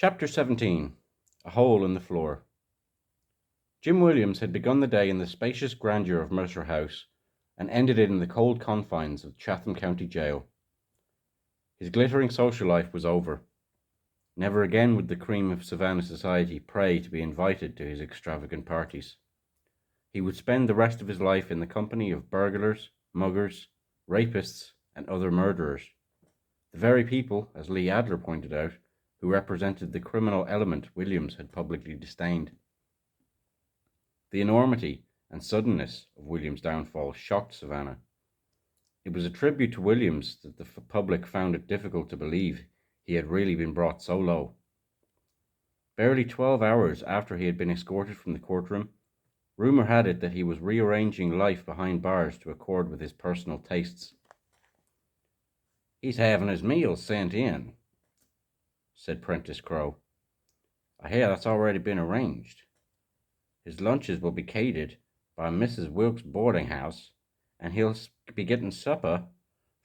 Chapter 17. A Hole in the Floor. Jim Williams had begun the day in the spacious grandeur of Mercer House, and ended it in the cold confines of Chatham County Jail. His glittering social life was over. Never again would the cream of Savannah society pray to be invited to his extravagant parties. He would spend the rest of his life in the company of burglars, muggers, rapists, and other murderers. The very people, as Lee Adler pointed out, who represented the criminal element Williams had publicly disdained. The enormity and suddenness of Williams' downfall shocked Savannah. It was a tribute to Williams that the public found it difficult to believe he had really been brought so low. Barely 12 hours after he had been escorted from the courtroom, rumor had it that he was rearranging life behind bars to accord with his personal tastes. "He's having his meals sent in," said Prentice Crow. "I hear that's already been arranged. His lunches will be catered by Mrs. Wilkes' boarding house, and he'll be getting supper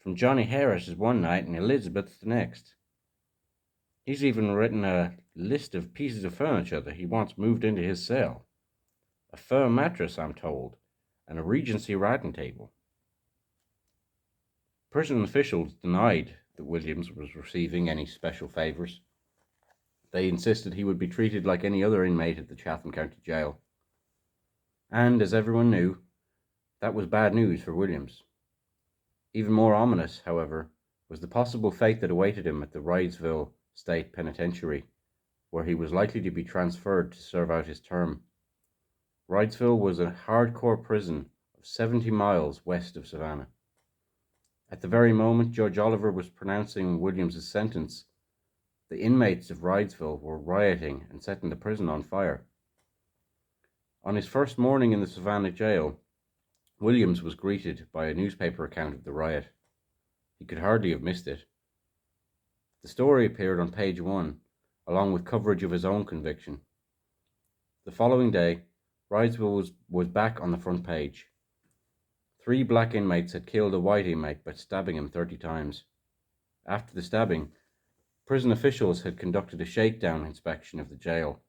from Johnny Harris's one night and Elizabeth's the next. He's even written a list of pieces of furniture that he wants moved into his cell. A fur mattress, I'm told, and a Regency writing table." Prison officials denied that Williams was receiving any special favors. They insisted he would be treated like any other inmate at the Chatham County Jail. And, as everyone knew, that was bad news for Williams. Even more ominous, however, was the possible fate that awaited him at the Wrightsville State Penitentiary, where he was likely to be transferred to serve out his term. Wrightsville was a hardcore prison of 70 miles west of Savannah. At the very moment Judge Oliver was pronouncing Williams' sentence, the inmates of Wrightsville were rioting and setting the prison on fire. On his first morning in the Savannah jail, Williams was greeted by a newspaper account of the riot. He could hardly have missed it. The story appeared on page 1, along with coverage of his own conviction. The following day, Wrightsville was back on the front page. 3 black inmates had killed a white inmate by stabbing him 30 times. After the stabbing, prison officials had conducted a shakedown inspection of the jail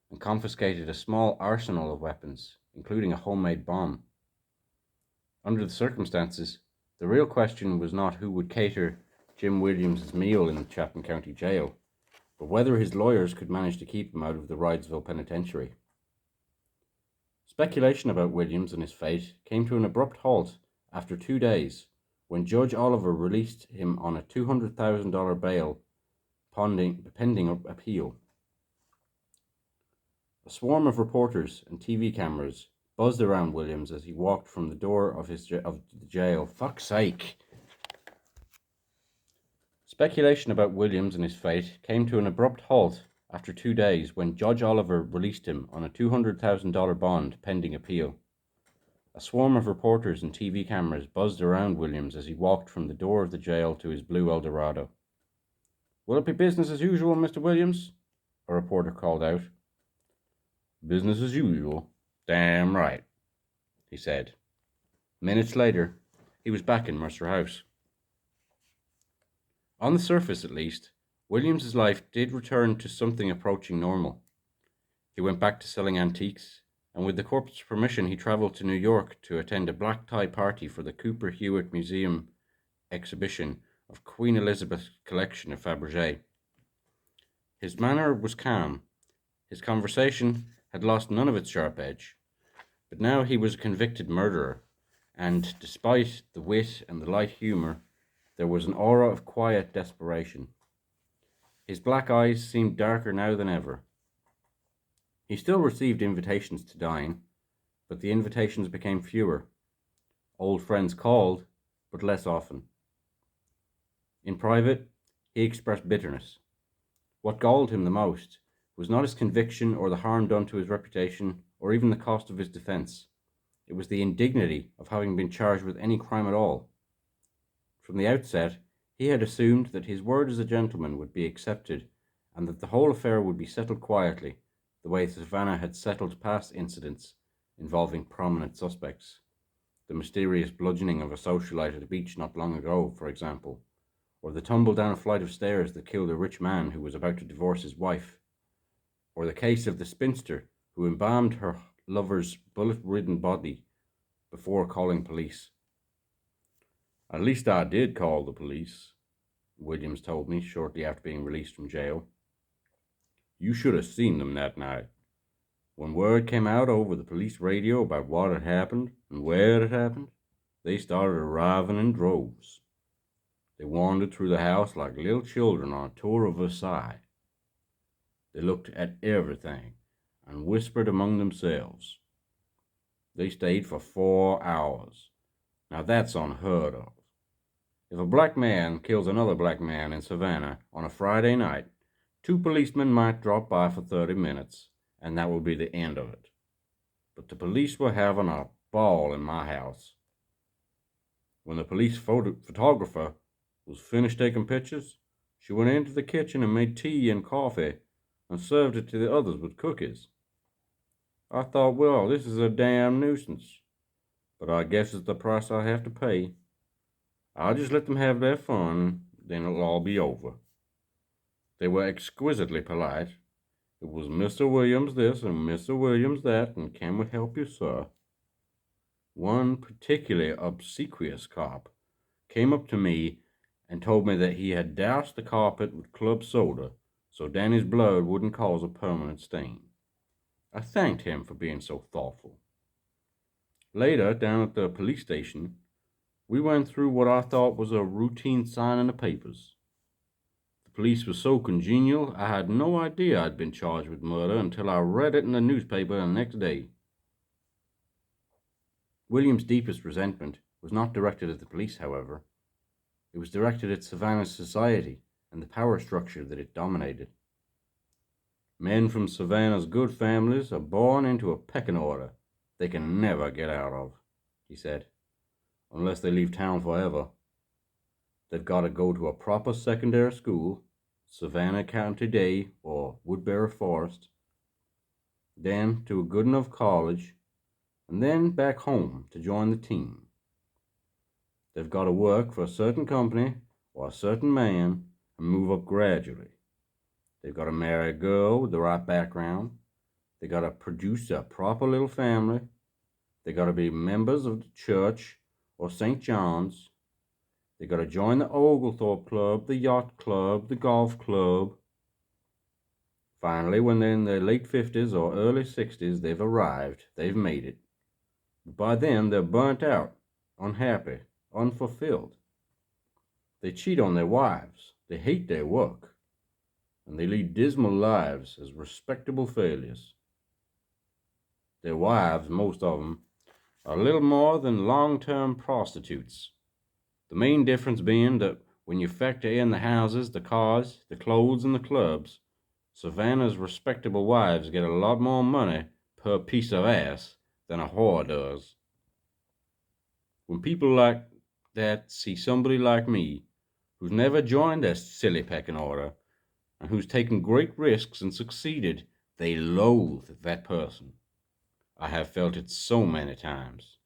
and confiscated a small arsenal of weapons, including a homemade bomb. Under the circumstances, the real question was not who would cater Jim Williams' meal in the Chatham County Jail, but whether his lawyers could manage to keep him out of the Wrightsville Penitentiary. Speculation about Williams and his fate came to an abrupt halt after 2 days, when Judge Oliver released him on a $200,000 bail pending appeal. A swarm of reporters and TV cameras buzzed around Williams as he walked from the door of the jail. Fuck's sake! Speculation about Williams and his fate came to an abrupt halt after 2 days when Judge Oliver released him on a $200,000 bond pending appeal. A swarm of reporters and TV cameras buzzed around Williams as he walked from the door of the jail to his blue Eldorado. "Will it be business as usual, Mr. Williams?" a reporter called out. "Business as usual? Damn right," he said. Minutes later, he was back in Mercer House. On the surface, at least, Williams's life did return to something approaching normal. He went back to selling antiques, and with the corporate's permission he travelled to New York to attend a black tie party for the Cooper Hewitt Museum exhibition of Queen Elizabeth's collection of Fabergé. His manner was calm. His conversation had lost none of its sharp edge, but now he was a convicted murderer, and despite the wit and the light humour, there was an aura of quiet desperation. His black eyes seemed darker now than ever. He still received invitations to dine, but the invitations became fewer. Old friends called, but less often. In private, he expressed bitterness. What galled him the most was not his conviction or the harm done to his reputation or even the cost of his defense. It was the indignity of having been charged with any crime at all. From the outset, he had assumed that his word as a gentleman would be accepted and that the whole affair would be settled quietly, the way Savannah had settled past incidents involving prominent suspects. The mysterious bludgeoning of a socialite at a beach not long ago, for example, or the tumble down a flight of stairs that killed a rich man who was about to divorce his wife, or the case of the spinster who embalmed her lover's bullet-ridden body before calling police. At least I did call the police, Williams told me shortly after being released from jail. You should have seen them that night. When word came out over the police radio about what had happened and where it had happened, they started arriving in droves. They wandered through the house like little children on a tour of Versailles. They looked at everything and whispered among themselves. They stayed for 4 hours. Now that's unheard of. If a black man kills another black man in Savannah on a Friday night, 2 policemen might drop by for 30 minutes, and that will be the end of it. But the police were having a ball in my house. When the police photographer was finished taking pictures, she went into the kitchen and made tea and coffee and served it to the others with cookies. I thought, well, this is a damn nuisance, but I guess it's the price I have to pay. I'll just let them have their fun, then it'll all be over. They were exquisitely polite. It was Mr. Williams this and Mr. Williams that, and can we help you, sir? One particularly obsequious cop came up to me and told me that he had doused the carpet with club soda so Danny's blood wouldn't cause a permanent stain. I thanked him for being so thoughtful. Later, down at the police station, we went through what I thought was a routine signing of papers. The police was so congenial, I had no idea I'd been charged with murder until I read it in the newspaper the next day. William's deepest resentment was not directed at the police, however. It was directed at Savannah's society and the power structure that it dominated. Men from Savannah's good families are born into a pecking order they can never get out of, he said, unless they leave town forever. They've got to go to a proper secondary school, Savannah County Day or Woodbury Forest, then to a good enough college, and then back home to join the team. They've got to work for a certain company or a certain man and move up gradually. They've got to marry a girl with the right background. They got to produce a proper little family. They got to be members of the church or St. John's. They got to join the Oglethorpe Club, the Yacht Club, the Golf Club. Finally, when they're in their late 50s or early 60s, they've arrived. They've made it. But by then, they're burnt out, unhappy, unfulfilled. They cheat on their wives. They hate their work. And they lead dismal lives as respectable failures. Their wives, most of them, are little more than long-term prostitutes. The main difference being that when you factor in the houses, the cars, the clothes, and the clubs, Savannah's respectable wives get a lot more money per piece of ass than a whore does. When people like that see somebody like me, who's never joined a silly pecking order, and who's taken great risks and succeeded, they loathe that person. I have felt it so many times.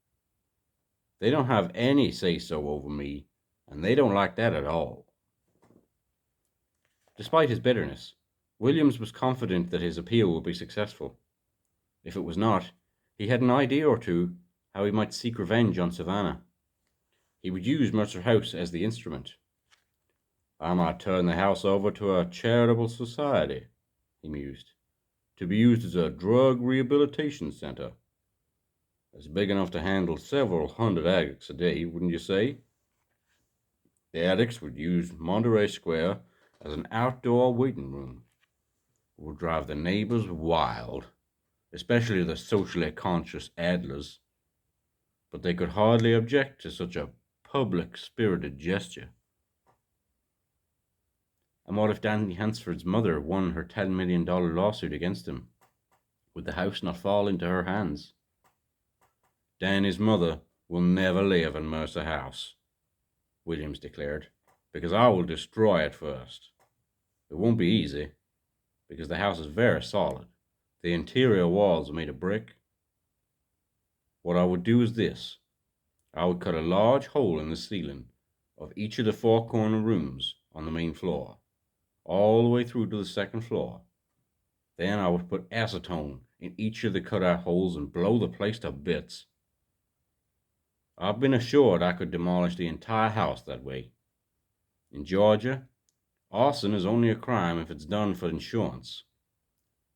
They don't have any say-so over me, and they don't like that at all. Despite his bitterness, Williams was confident that his appeal would be successful. If it was not, he had an idea or two how he might seek revenge on Savannah. He would use Mercer House as the instrument. I might turn the house over to a charitable society, he mused, to be used as a drug rehabilitation center. It's big enough to handle several hundred addicts a day, wouldn't you say? The addicts would use Monterey Square as an outdoor waiting room. It would drive the neighbors wild, especially the socially conscious Adlers. But they could hardly object to such a public-spirited gesture. And what if Danny Hansford's mother won her $10 million lawsuit against him? Would the house not fall into her hands? Danny's mother will never live in Mercer House, Williams declared, because I will destroy it first. It won't be easy, because the house is very solid. The interior walls are made of brick. What I would do is this. I would cut a large hole in the ceiling, of each of the 4 corner rooms on the main floor, all the way through to the 2nd floor. Then I would put acetone in each of the cut-out holes and blow the place to bits. I've been assured I could demolish the entire house that way. In Georgia, arson is only a crime if it's done for insurance.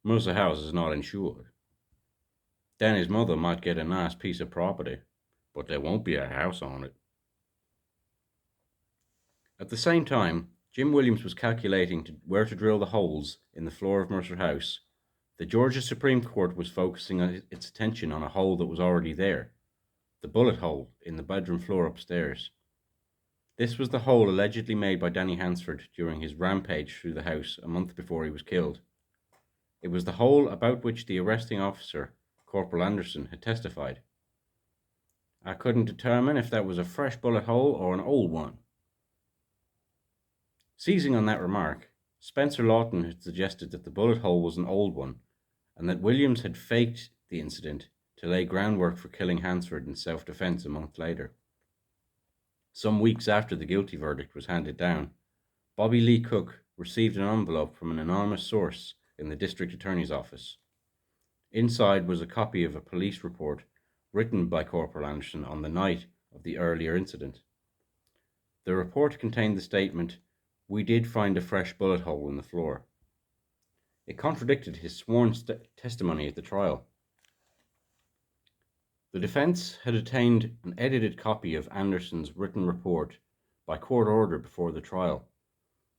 Mercer House is not insured. Danny's mother might get a nice piece of property, but there won't be a house on it. At the same time, Jim Williams was calculating where to drill the holes in the floor of Mercer House. The Georgia Supreme Court was focusing its attention on a hole that was already there, the bullet hole in the bedroom floor upstairs. This was the hole allegedly made by Danny Hansford during his rampage through the house a month before he was killed. It was the hole about which the arresting officer, Corporal Anderson, had testified. I couldn't determine if that was a fresh bullet hole or an old one. Seizing on that remark, Spencer Lawton had suggested that the bullet hole was an old one, and that Williams had faked the incident to lay groundwork for killing Hansford in self-defense a month later. Some weeks after the guilty verdict was handed down, Bobby Lee Cook received an envelope from an anonymous source in the district attorney's office. Inside was a copy of a police report written by Corporal Anderson on the night of the earlier incident. The report contained the statement, "We did find a fresh bullet hole in the floor." It contradicted his sworn testimony at the trial. The defense had obtained an edited copy of Anderson's written report by court order before the trial,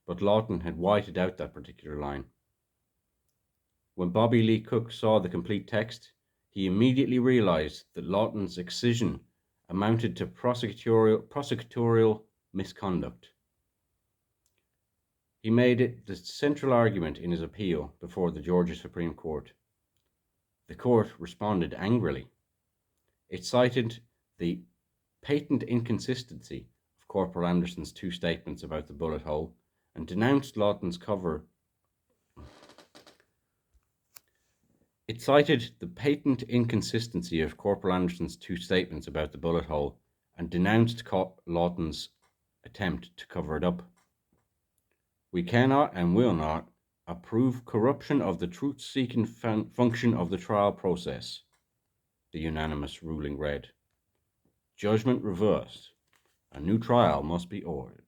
but Lawton had whited out that particular line. When Bobby Lee Cook saw the complete text, he immediately realized that Lawton's excision amounted to prosecutorial misconduct. He made it the central argument in his appeal before the Georgia Supreme Court. The court responded angrily. It cited the patent inconsistency of Corporal Anderson's 2 statements about the bullet hole and denounced Lawton's cover. It cited the patent inconsistency of Corporal Anderson's 2 statements about the bullet hole and denounced Lawton's attempt to cover it up. "We cannot and will not approve corruption of the truth-seeking function of the trial process," the unanimous ruling read. "Judgment reversed. A new trial must be ordered."